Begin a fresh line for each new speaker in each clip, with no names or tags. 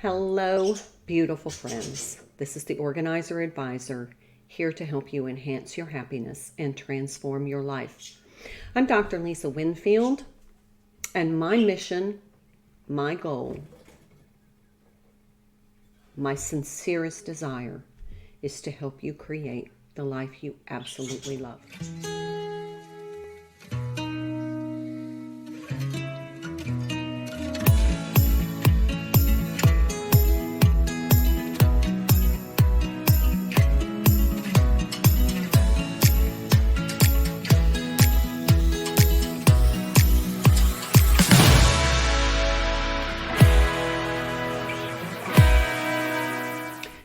Hello, beautiful friends. This is the Organizer Advisor, here to help you enhance your happiness and transform your life. I'm Dr. Lisa Winfield, and my mission, my goal, my sincerest desire is to help you create the life you absolutely love.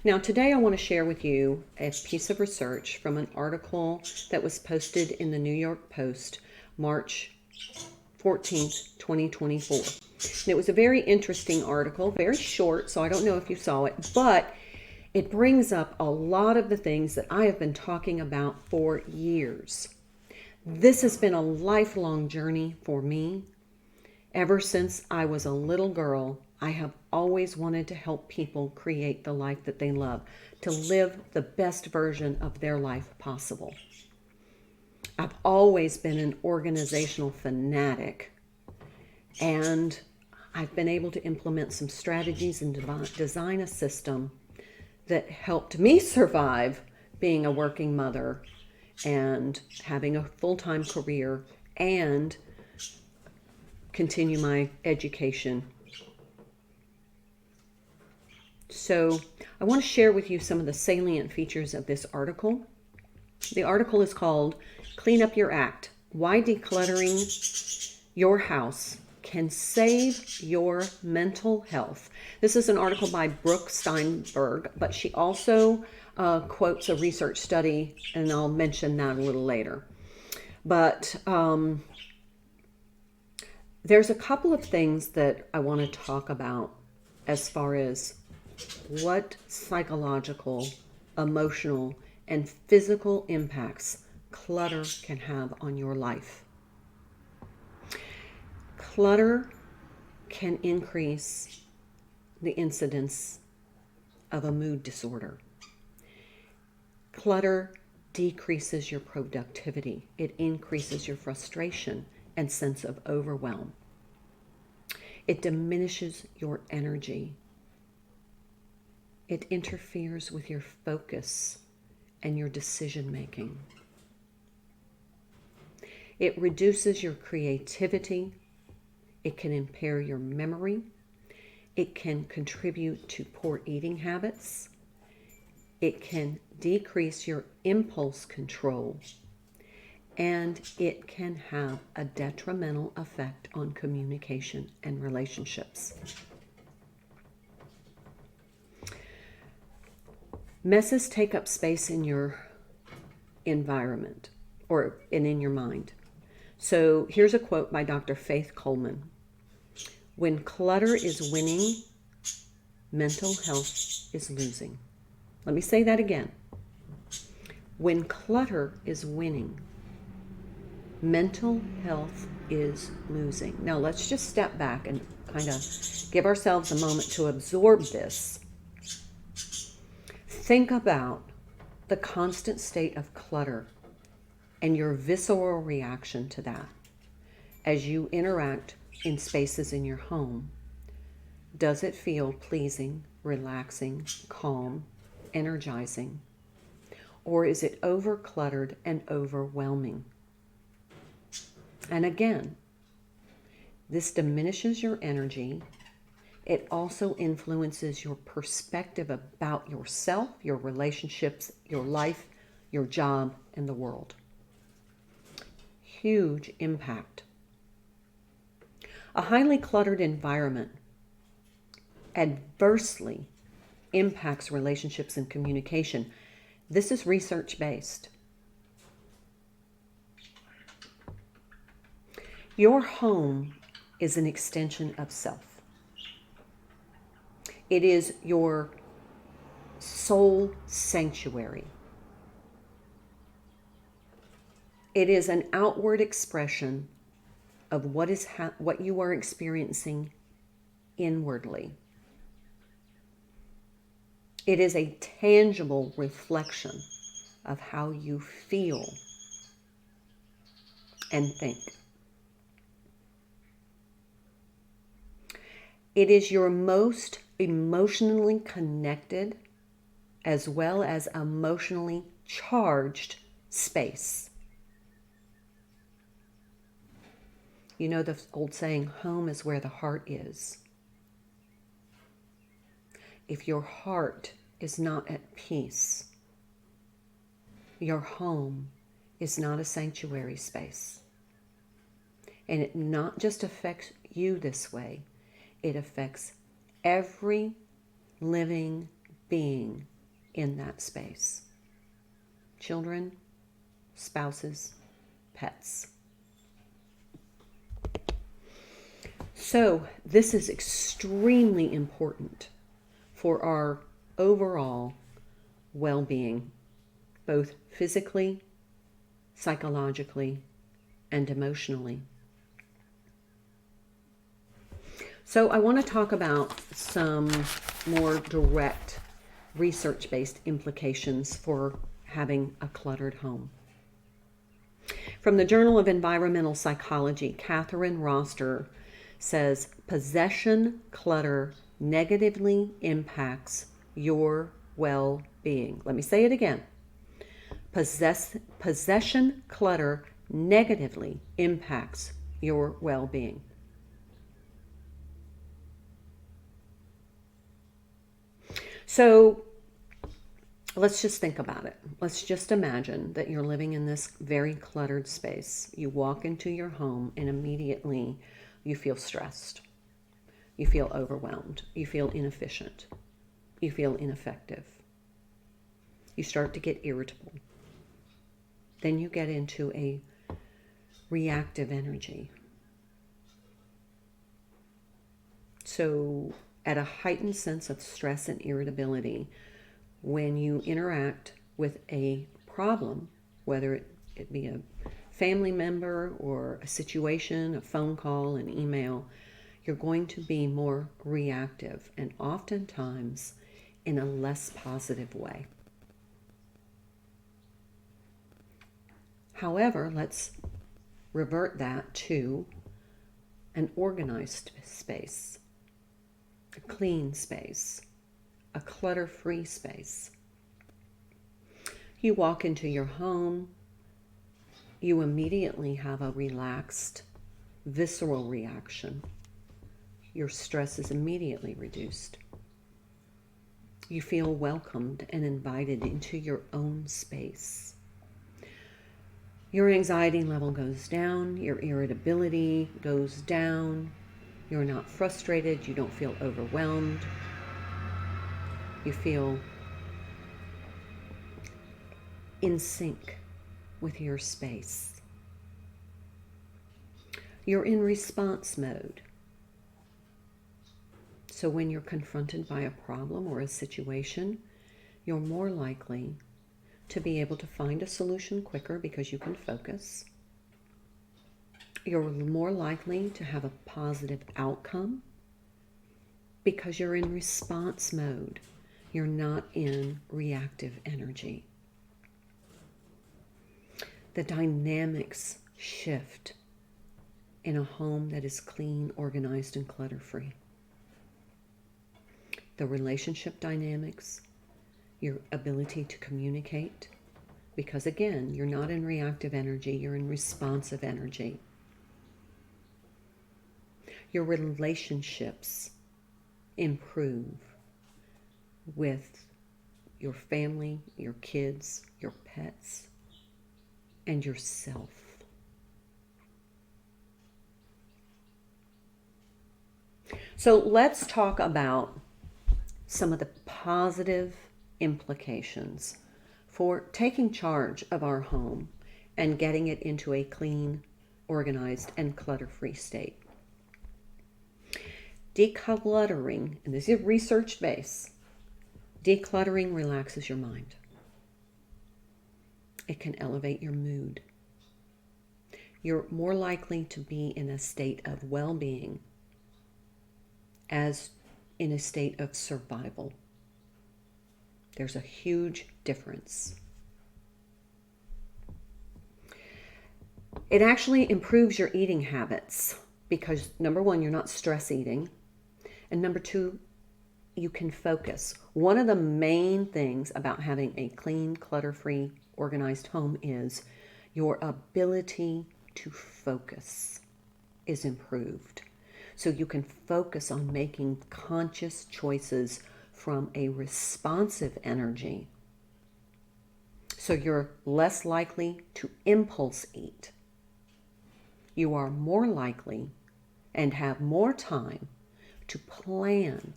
Now, today I want to share with you a piece of research from an article that was posted in the New York Post, March 14th, 2024. And it was a very interesting article, very short, so I don't know if you saw it, but it brings up a lot of the things that I have been talking about for years. This has been a lifelong journey for me. Ever since I was a little girl, I have always wanted to help people create the life that they love, to live the best version of their life possible. I've always been an organizational fanatic, and I've been able to implement some strategies and design a system that helped me survive being a working mother and having a full-time career and continue my education. So I want to share with you some of the salient features of this article. The article is called Clean Up Your Act: Why Decluttering Your House Can Save Your Mental Health. This is an article by Brooke Steinberg, but she also quotes a research study, and I'll mention that a little later. But there's a couple of things that I want to talk about as far as what psychological, emotional, and physical impacts clutter can have on your life. Clutter can increase the incidence of a mood disorder. Clutter decreases your productivity. It increases your frustration and sense of overwhelm. It diminishes your energy. It interferes with your focus and your decision making. It reduces your creativity. It can impair your memory. It can contribute to poor eating habits. It can decrease your impulse control. And it can have a detrimental effect on communication and relationships. Messes take up space in your environment and in your mind. So here's a quote by Dr. Faith Coleman. When clutter is winning, mental health is losing. Let me say that again. When clutter is winning, mental health is losing. Now let's just step back and kind of give ourselves a moment to absorb this. Think about the constant state of clutter and your visceral reaction to that as you interact in spaces in your home. Does it feel pleasing, relaxing, calm, energizing? Or is it over-cluttered and overwhelming? And again, this diminishes your energy. It also influences your perspective about yourself, your relationships, your life, your job, and the world. Huge impact. A highly cluttered environment adversely impacts relationships and communication. This is research-based. Your home is an extension of self. It is your soul sanctuary. It is an outward expression of what you are experiencing inwardly. It is a tangible reflection of how you feel and think. It is your most emotionally connected as well as emotionally charged space. You know the old saying, home is where the heart is. If your heart is not at peace, your home is not a sanctuary space. And it not just affects you this way, it affects every living being in that space. Children, spouses, pets. So this is extremely important for our overall well-being, both physically, psychologically, and emotionally. So I want to talk about some more direct research-based implications for having a cluttered home. From the Journal of Environmental Psychology, Catherine Roster says, possession clutter negatively impacts your well-being. Let me say it again. Possession clutter negatively impacts your well-being. So let's just think about it. Let's just imagine that you're living in this very cluttered space. You walk into your home and immediately you feel stressed. You feel overwhelmed. You feel inefficient. You feel ineffective. You start to get irritable. Then you get into a reactive energy. So at a heightened sense of stress and irritability, when you interact with a problem, whether it be a family member or a situation, a phone call, an email, you're going to be more reactive and oftentimes in a less positive way. However, let's revert that to an organized space, a clean space, a clutter-free space. You walk into your home, you immediately have a relaxed, visceral reaction. Your stress is immediately reduced. You feel welcomed and invited into your own space. Your anxiety level goes down, your irritability goes down, you're not frustrated, you don't feel overwhelmed. You feel in sync with your space. You're in response mode. So when you're confronted by a problem or a situation, you're more likely to be able to find a solution quicker because you can focus. You're more likely to have a positive outcome because you're in response mode. You're not in reactive energy. The dynamics shift in a home that is clean, organized, and clutter-free. The relationship dynamics, your ability to communicate, because again, you're not in reactive energy, you're in responsive energy. Your relationships improve with your family, your kids, your pets, and yourself. So let's talk about some of the positive implications for taking charge of our home and getting it into a clean, organized, and clutter-free state. Decluttering, and this is research-based, decluttering relaxes your mind. It can elevate your mood. You're more likely to be in a state of well-being as in a state of survival. There's a huge difference. It actually improves your eating habits because, number one, you're not stress eating. And number two, you can focus. One of the main things about having a clean, clutter-free, organized home is your ability to focus is improved. So you can focus on making conscious choices from a responsive energy. So you're less likely to impulse eat. You are more likely and have more time to plan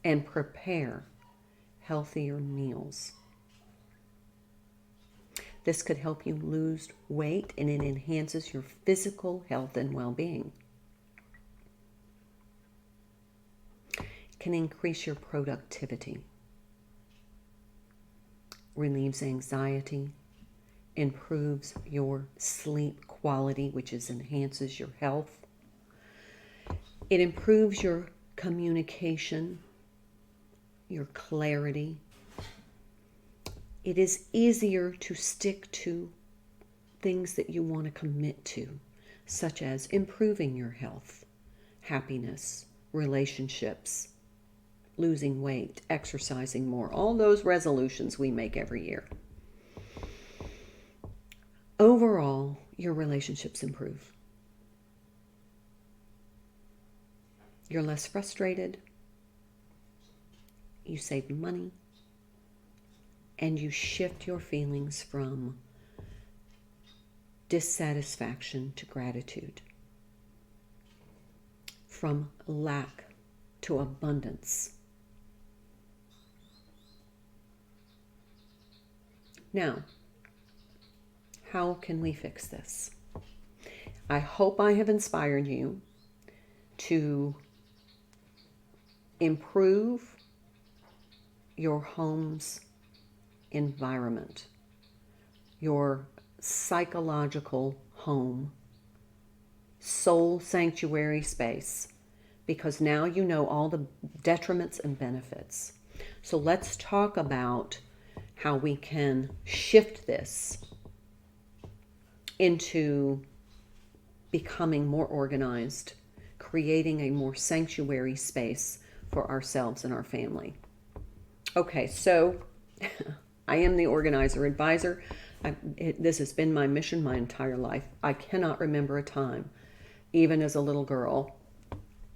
and prepare healthier meals. This could help you lose weight, and it enhances your physical health and well-being. It can increase your productivity, relieves anxiety, improves your sleep quality, which enhances your health. It improves your communication, your clarity. It is easier to stick to things that you want to commit to, such as improving your health, happiness, relationships, losing weight, exercising more, all those resolutions we make every year. Overall, your relationships improve. You're less frustrated, you save money, and you shift your feelings from dissatisfaction to gratitude, from lack to abundance. Now, how can we fix this? I hope I have inspired you to improve your home's environment, your psychological home, soul sanctuary space, because now you know all the detriments and benefits. So let's talk about how we can shift this into becoming more organized, creating a more sanctuary space for ourselves and our family. Okay, so I am the organizer advisor. This has been my mission my entire life. I cannot remember a time, even as a little girl,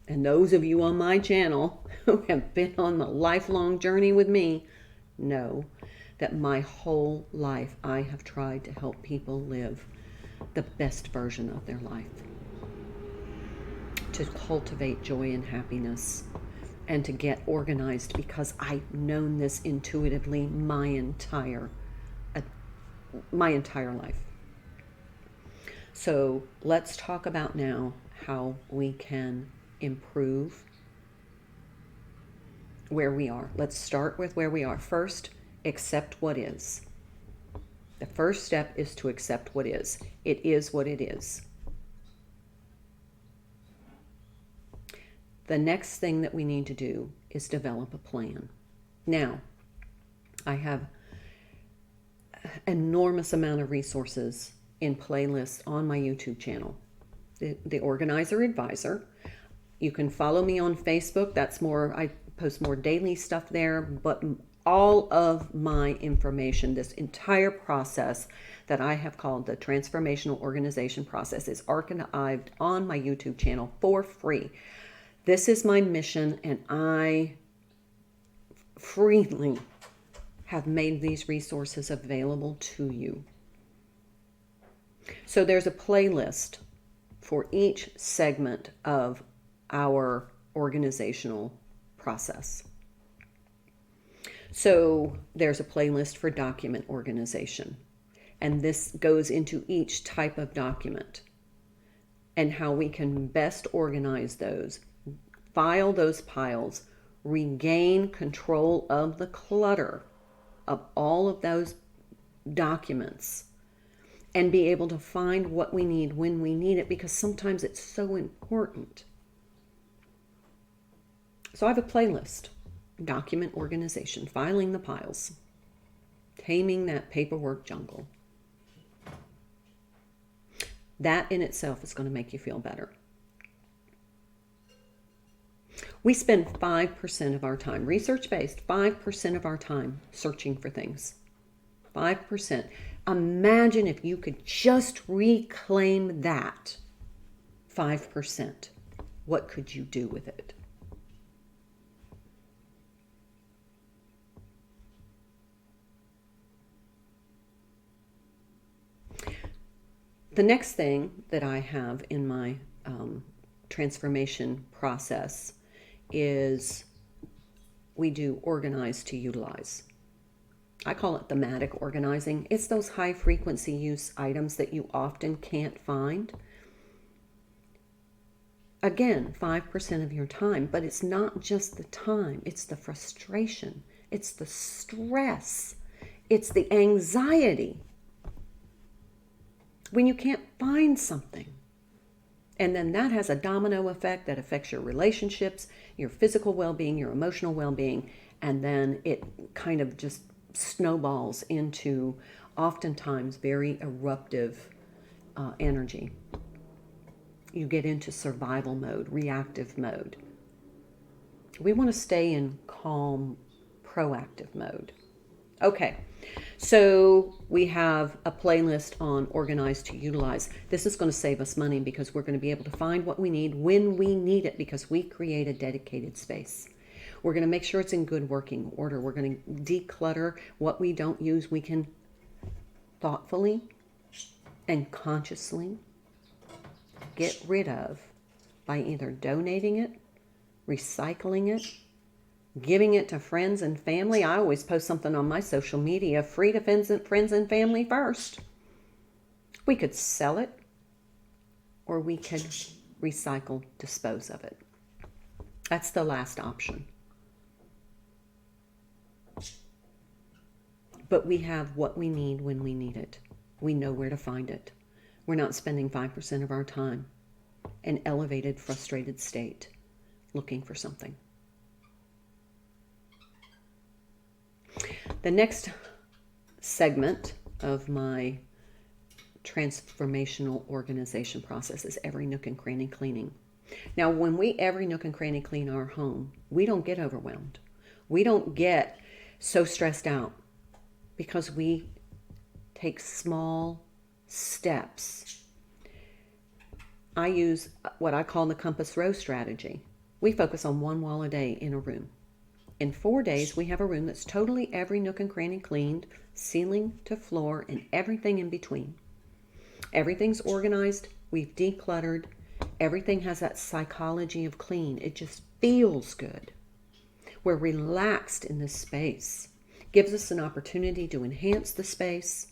and those of you on my channel who have been on the lifelong journey with me know that my whole life I have tried to help people live the best version of their life, to cultivate joy and happiness, and to get organized, because I've known this intuitively my entire life. So let's talk about now how we can improve where we are. Let's start with where we are. First, accept what is. The first step is to accept what is. It is what it is. The next thing that we need to do is develop a plan. Now, I have an enormous amount of resources in playlists on my YouTube channel, the Organizer Advisor. You can follow me on Facebook. That's more, I post more daily stuff there, but all of my information, this entire process that I have called the Transformational Organization process, is archived on my YouTube channel for free. This is my mission, and I freely have made these resources available to you. So there's a playlist for each segment of our organizational process. So there's a playlist for document organization, and this goes into each type of document and how we can best organize those, file those piles, regain control of the clutter of all of those documents, and be able to find what we need when we need it, because sometimes it's so important. So I have a playlist. document organization, filing the piles, taming that paperwork jungle. That in itself is going to make you feel better. We spend 5% of our time, research-based, 5% of our time searching for things. 5%. Imagine if you could just reclaim that 5%. What could you do with it? The next thing that I have in my transformation process is we do organize to utilize. I call it thematic organizing. It's those high frequency use items that you often can't find. Again, 5% of your time, but it's not just the time, it's the frustration, it's the stress, it's the anxiety when you can't find something. And then that has a domino effect that affects your relationships, your physical well-being, your emotional well-being, and then it kind of just snowballs into oftentimes very eruptive energy. You get into survival mode, reactive mode. We want to stay in calm, proactive mode. Okay, so we have a playlist on organize to utilize. This is going to save us money because we're going to be able to find what we need when we need it because we create a dedicated space. We're going to make sure it's in good working order. We're going to declutter what we don't use. We can thoughtfully and consciously get rid of by either donating it, recycling it, giving it to friends and family. I always post something on my social media, free to friends and family first. We could sell it, or we could recycle, dispose of it. That's the last option. But we have what we need when we need it. We know where to find it. We're not spending 5% of our time in elevated, frustrated state looking for something. The next segment of my transformational organization process is every nook and cranny cleaning. Now, when we every nook and cranny clean our home, we don't get overwhelmed. We don't get so stressed out because we take small steps. I use what I call the compass rose strategy. We focus on one wall a day in a room. In 4 days, we have a room that's totally every nook and cranny cleaned, ceiling to floor, and everything in between. Everything's organized. We've decluttered. Everything has that psychology of clean. It just feels good. We're relaxed in this space. Gives us an opportunity to enhance the space.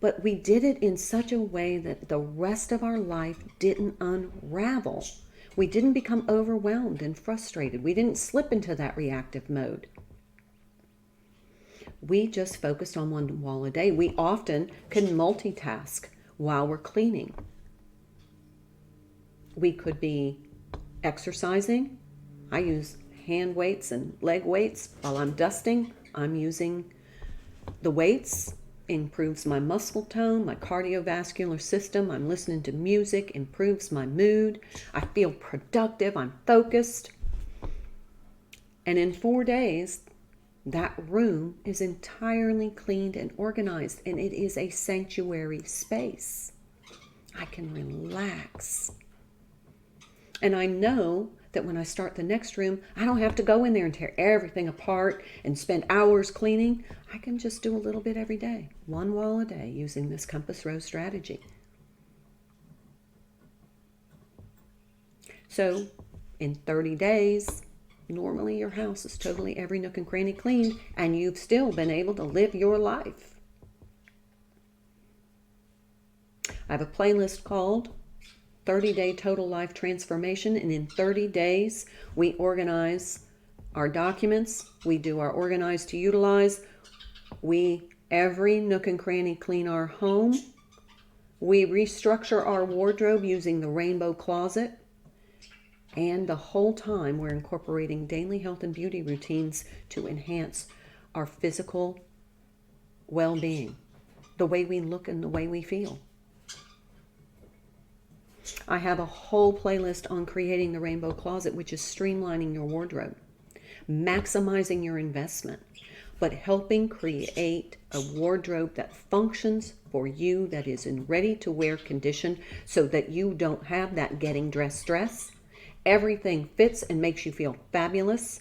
But we did it in such a way that the rest of our life didn't unravel. We didn't become overwhelmed and frustrated. We didn't slip into that reactive mode. We just focused on one wall a day. We often can multitask while we're cleaning. We could be exercising. I use hand weights and leg weights. While I'm dusting, I'm using the weights. Improves my muscle tone, my cardiovascular system. I'm listening to music, improves my mood. I feel productive, I'm focused. And in 4 days, that room is entirely cleaned and organized, and it is a sanctuary space. I can relax. And I know that when I start the next room, I don't have to go in there and tear everything apart and spend hours cleaning. I can just do a little bit every day, one wall a day, using this compass rose strategy. So in 30 days, normally your house is totally every nook and cranny cleaned, and you've still been able to live your life. I have a playlist called 30-Day Total Life Transformation, and in 30 days, we organize our documents, we do our organize to utilize, we every nook and cranny clean our home, we restructure our wardrobe using the rainbow closet, And the whole time we're incorporating daily health and beauty routines to enhance our physical well-being, the way we look and the way we feel. I have a whole playlist on creating the rainbow closet, which is streamlining your wardrobe, maximizing your investment, but helping create a wardrobe that functions for you, that is in ready-to-wear condition, so that you don't have that getting dressed stress. Everything fits and makes you feel fabulous.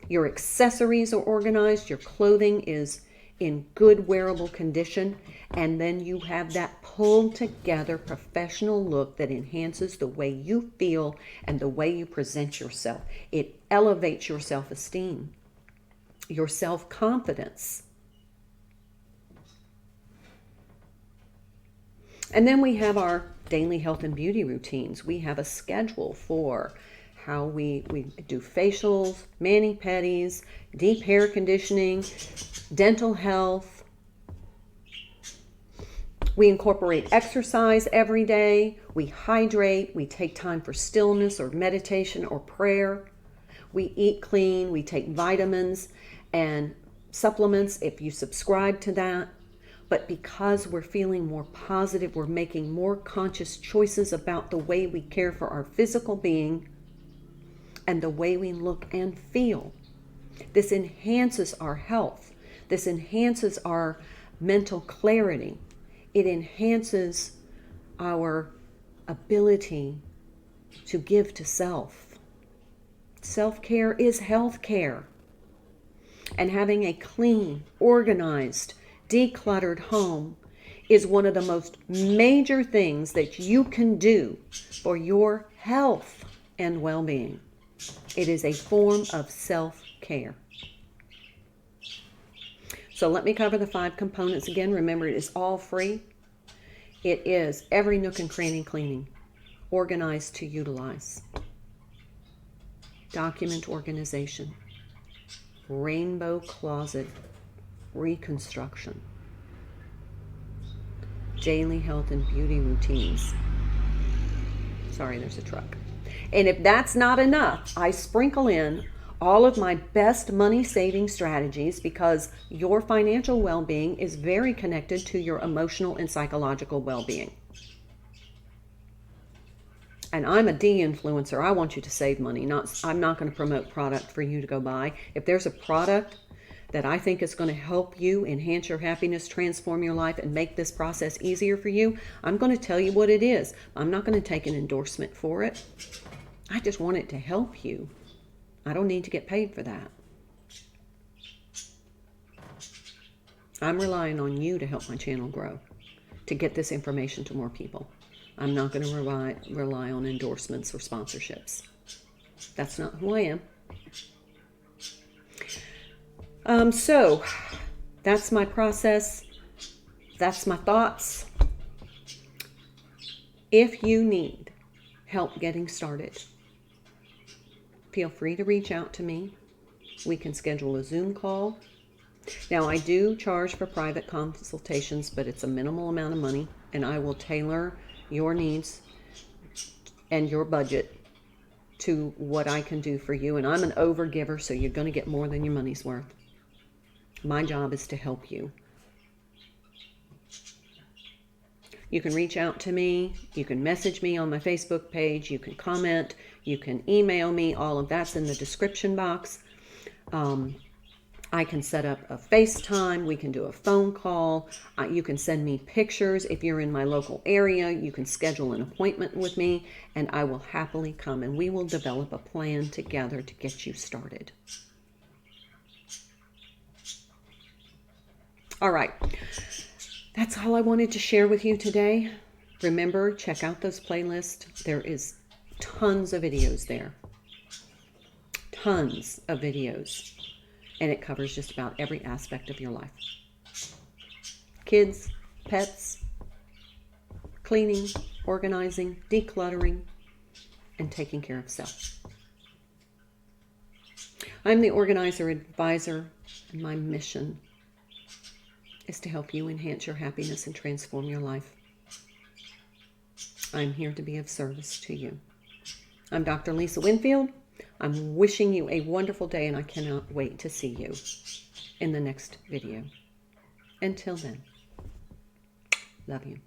Your accessories are organized, your clothing is in good wearable condition, and then you have that pulled together professional look that enhances the way you feel and the way you present yourself. It elevates your self-esteem, your self-confidence. And then we have our daily health and beauty routines. We have a schedule for how we do facials, mani-pedis, deep hair conditioning, dental health. We incorporate exercise every day. We hydrate. We take time for stillness or meditation or prayer. We eat clean. We take vitamins and supplements if you subscribe to that. But because we're feeling more positive, we're making more conscious choices about the way we care for our physical being and the way we look and feel. This enhances our health. This enhances our mental clarity. It enhances our ability to give to self. Self-care is health-care. And having a clean, organized, decluttered home is one of the most major things that you can do for your health and well-being. It is a form of self-care. So let me cover the 5 components again. Remember, it is all free. It is every nook and cranny cleaning, organized to utilize. Document organization. Rainbow closet reconstruction. Daily health and beauty routines. Sorry, there's a truck. And if that's not enough, I sprinkle in all of my best money-saving strategies, because your financial well-being is very connected to your emotional and psychological well-being. And I'm a de-influencer. I want you to save money. I'm not going to promote product for you to go buy. If there's a product that I think is going to help you enhance your happiness, transform your life, and make this process easier for you, I'm going to tell you what it is. I'm not going to take an endorsement for it. I just want it to help you. I don't need to get paid for that. I'm relying on you to help my channel grow, to get this information to more people. I'm not going to rely on endorsements or sponsorships. That's not who I am. So that's my process. That's my thoughts. If you need help getting started, feel free to reach out to me. We can schedule a Zoom call. Now, I do charge for private consultations, but it's a minimal amount of money, and I will tailor your needs and your budget to what I can do for you. And I'm an overgiver, so you're going to get more than your money's worth. My job is to help you. You can reach out to me. You can message me on my Facebook page. You can comment. You can email me. All of that's in the description box. I can set up a FaceTime. We can do a phone call. You can send me pictures. If you're in my local area, you can schedule an appointment with me, and I will happily come, and we will develop a plan together to get you started. All right. That's all I wanted to share with you today. Remember, check out those playlists. There is tons of videos there. Tons of videos. And it covers just about every aspect of your life. Kids, pets, cleaning, organizing, decluttering, and taking care of self. I'm the organizer advisor, and my mission is to help you enhance your happiness and transform your life. I'm here to be of service to you. I'm Dr. Lisa Winfield. I'm wishing you a wonderful day, and I cannot wait to see you in the next video. Until then, love you.